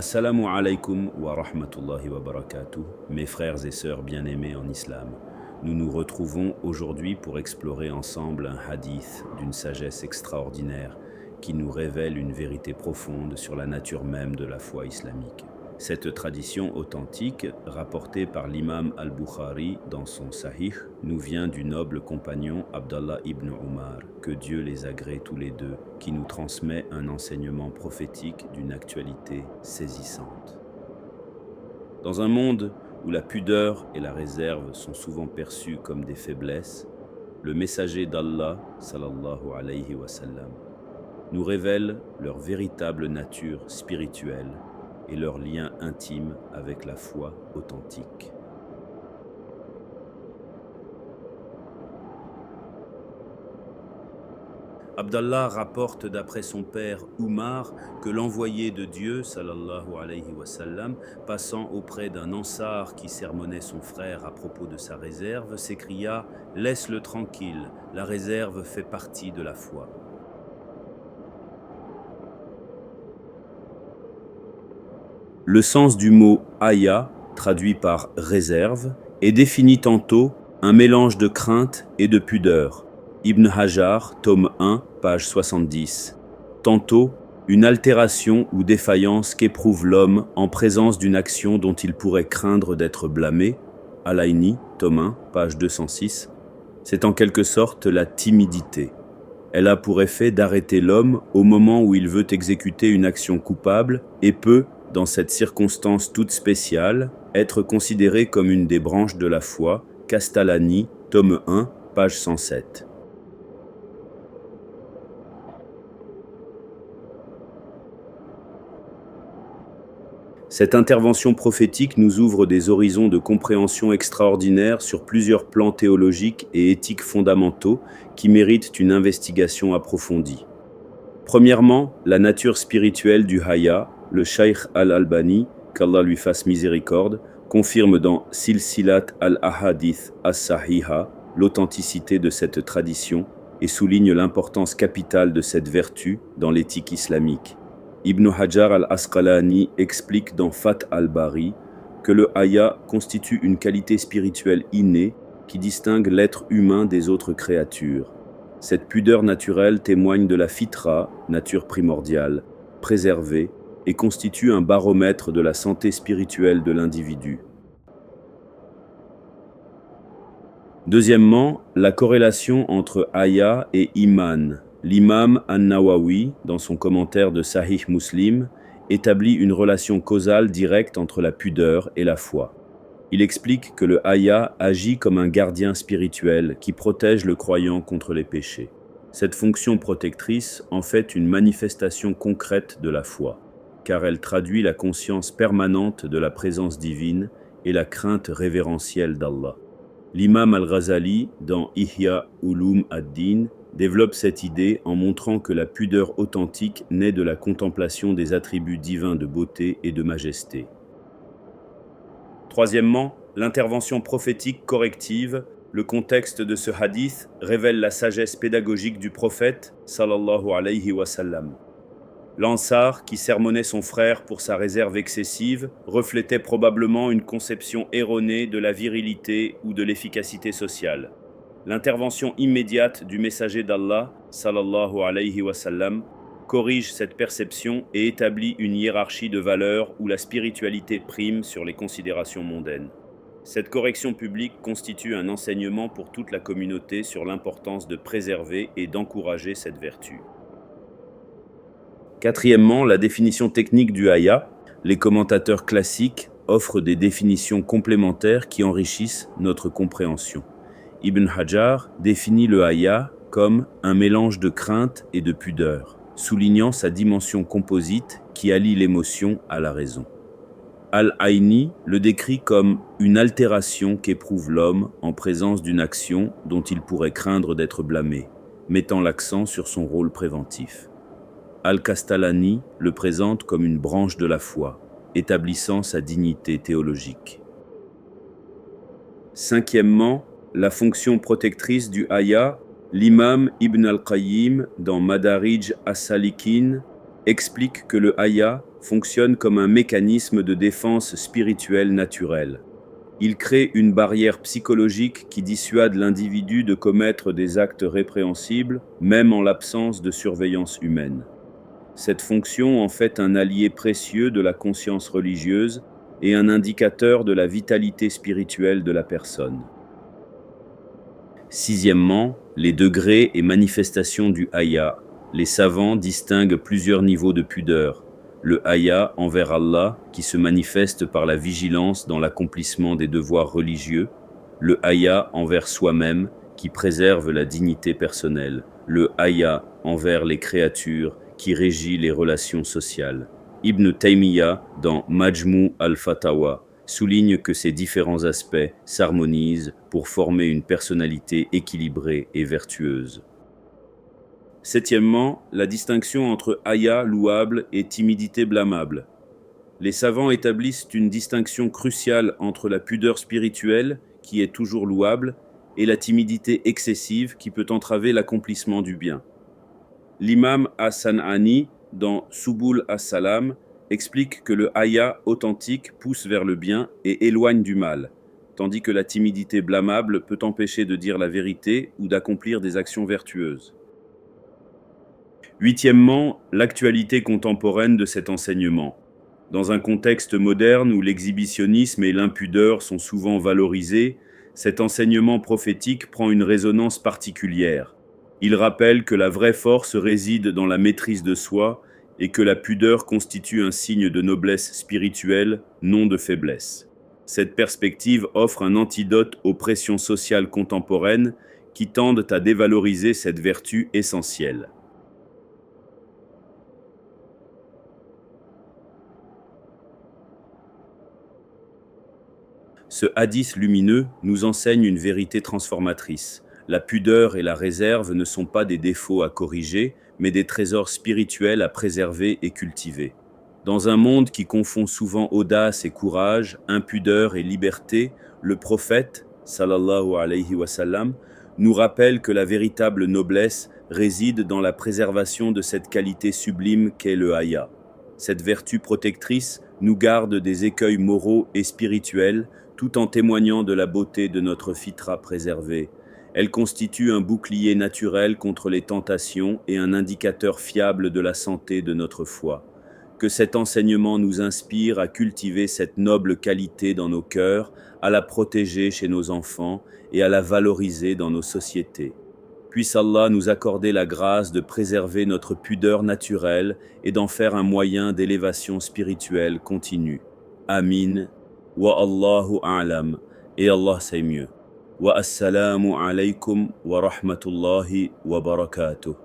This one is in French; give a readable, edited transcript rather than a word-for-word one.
Assalamu alaikum wa rahmatullahi wa barakatuh, mes frères et sœurs bien-aimés en islam. Nous nous retrouvons aujourd'hui pour explorer ensemble un hadith d'une sagesse extraordinaire qui nous révèle une vérité profonde sur la nature même de la foi islamique. Cette tradition authentique, rapportée par l'imam al-Bukhari dans son Sahih, nous vient du noble compagnon Abdallah ibn Umar, que Dieu les agrée tous les deux, qui nous transmet un enseignement prophétique d'une actualité saisissante. Dans un monde où la pudeur et la réserve sont souvent perçues comme des faiblesses, le messager d'Allah, sallallahu alayhi wa sallam, nous révèle leur véritable nature spirituelle et leur lien intime avec la foi authentique. Abdallah rapporte d'après son père Umar que l'envoyé de Dieu, sallallahu alayhi wa sallam, passant auprès d'un ansar qui sermonnait son frère à propos de sa réserve, s'écria « Laisse-le tranquille, la réserve fait partie de la foi ». Le sens du mot « haya », traduit par « réserve », est défini tantôt un mélange de crainte et de pudeur. Ibn Hajar, tome 1, page 70. Tantôt, une altération ou défaillance qu'éprouve l'homme en présence d'une action dont il pourrait craindre d'être blâmé. Al-Aini, tome 1, page 206. C'est en quelque sorte la timidité. Elle a pour effet d'arrêter l'homme au moment où il veut exécuter une action coupable et peut, dans cette circonstance toute spéciale, être considéré comme une des branches de la foi, Castalani, tome 1, page 107. Cette intervention prophétique nous ouvre des horizons de compréhension extraordinaires sur plusieurs plans théologiques et éthiques fondamentaux qui méritent une investigation approfondie. Premièrement, la nature spirituelle du haya. Le Cheikh al-Albani, qu'Allah lui fasse miséricorde, confirme dans Silsilat al-Ahadith as-Sahiha l'authenticité de cette tradition et souligne l'importance capitale de cette vertu dans l'éthique islamique. Ibn Hajar al-Asqalani explique dans Fath al-Bari que le haya constitue une qualité spirituelle innée qui distingue l'être humain des autres créatures. Cette pudeur naturelle témoigne de la fitra, nature primordiale, préservée, et constitue un baromètre de la santé spirituelle de l'individu. Deuxièmement, la corrélation entre haya et iman. L'imam An-Nawawi, dans son commentaire de Sahih Muslim, établit une relation causale directe entre la pudeur et la foi. Il explique que le haya agit comme un gardien spirituel qui protège le croyant contre les péchés. Cette fonction protectrice en fait une manifestation concrète de la foi, car elle traduit la conscience permanente de la présence divine et la crainte révérentielle d'Allah. L'imam al-Ghazali, dans Ihya Ulum ad-Din, développe cette idée en montrant que la pudeur authentique naît de la contemplation des attributs divins de beauté et de majesté. Troisièmement, l'intervention prophétique corrective. Le contexte de ce hadith révèle la sagesse pédagogique du prophète, sallallahu alayhi wa sallam. L'Ansar, qui sermonnait son frère pour sa réserve excessive, reflétait probablement une conception erronée de la virilité ou de l'efficacité sociale. L'intervention immédiate du messager d'Allah, sallallahu alayhi wa sallam, corrige cette perception et établit une hiérarchie de valeurs où la spiritualité prime sur les considérations mondaines. Cette correction publique constitue un enseignement pour toute la communauté sur l'importance de préserver et d'encourager cette vertu. Quatrièmement, la définition technique du haya. Les commentateurs classiques offrent des définitions complémentaires qui enrichissent notre compréhension. Ibn Hajar définit le haya comme un mélange de crainte et de pudeur, soulignant sa dimension composite qui allie l'émotion à la raison. Al-Aini le décrit comme une altération qu'éprouve l'homme en présence d'une action dont il pourrait craindre d'être blâmé, mettant l'accent sur son rôle préventif. Al-Castalani le présente comme une branche de la foi, établissant sa dignité théologique. Cinquièmement, la fonction protectrice du haya. L'imam Ibn al-Qayyim, dans Madarij as-Salikin, explique que le haya fonctionne comme un mécanisme de défense spirituelle naturelle. Il crée une barrière psychologique qui dissuade l'individu de commettre des actes répréhensibles, même en l'absence de surveillance humaine. Cette fonction en fait un allié précieux de la conscience religieuse et un indicateur de la vitalité spirituelle de la personne. Sixièmement, les degrés et manifestations du haya. Les savants distinguent plusieurs niveaux de pudeur. Le haya envers Allah, qui se manifeste par la vigilance dans l'accomplissement des devoirs religieux. Le haya envers soi-même, qui préserve la dignité personnelle. Le haya envers les créatures, qui régit les relations sociales. Ibn Taymiyyah, dans Majmou al-Fatawa, souligne que ces différents aspects s'harmonisent pour former une personnalité équilibrée et vertueuse. Septièmement, la distinction entre haya louable et timidité blâmable. Les savants établissent une distinction cruciale entre la pudeur spirituelle, qui est toujours louable, et la timidité excessive qui peut entraver l'accomplissement du bien. L'imam As-San'ani, dans Subul as-Salam, explique que le haya authentique pousse vers le bien et éloigne du mal, tandis que la timidité blâmable peut empêcher de dire la vérité ou d'accomplir des actions vertueuses. Huitièmement, l'actualité contemporaine de cet enseignement. Dans un contexte moderne où l'exhibitionnisme et l'impudeur sont souvent valorisés, cet enseignement prophétique prend une résonance particulière. Il rappelle que la vraie force réside dans la maîtrise de soi et que la pudeur constitue un signe de noblesse spirituelle, non de faiblesse. Cette perspective offre un antidote aux pressions sociales contemporaines qui tendent à dévaloriser cette vertu essentielle. Ce hadith lumineux nous enseigne une vérité transformatrice. La pudeur et la réserve ne sont pas des défauts à corriger, mais des trésors spirituels à préserver et cultiver. Dans un monde qui confond souvent audace et courage, impudeur et liberté, le prophète, sallallahu alayhi wa sallam, nous rappelle que la véritable noblesse réside dans la préservation de cette qualité sublime qu'est le haya. Cette vertu protectrice nous garde des écueils moraux et spirituels, tout en témoignant de la beauté de notre fitra préservée. Elle constitue un bouclier naturel contre les tentations et un indicateur fiable de la santé de notre foi. Que cet enseignement nous inspire à cultiver cette noble qualité dans nos cœurs, à la protéger chez nos enfants et à la valoriser dans nos sociétés. Puisse Allah nous accorder la grâce de préserver notre pudeur naturelle et d'en faire un moyen d'élévation spirituelle continue. Amin. Wa Allahu a'lam. Et Allah sait mieux. Wa assalamu alaykum wa rahmatullahi wa barakatuh.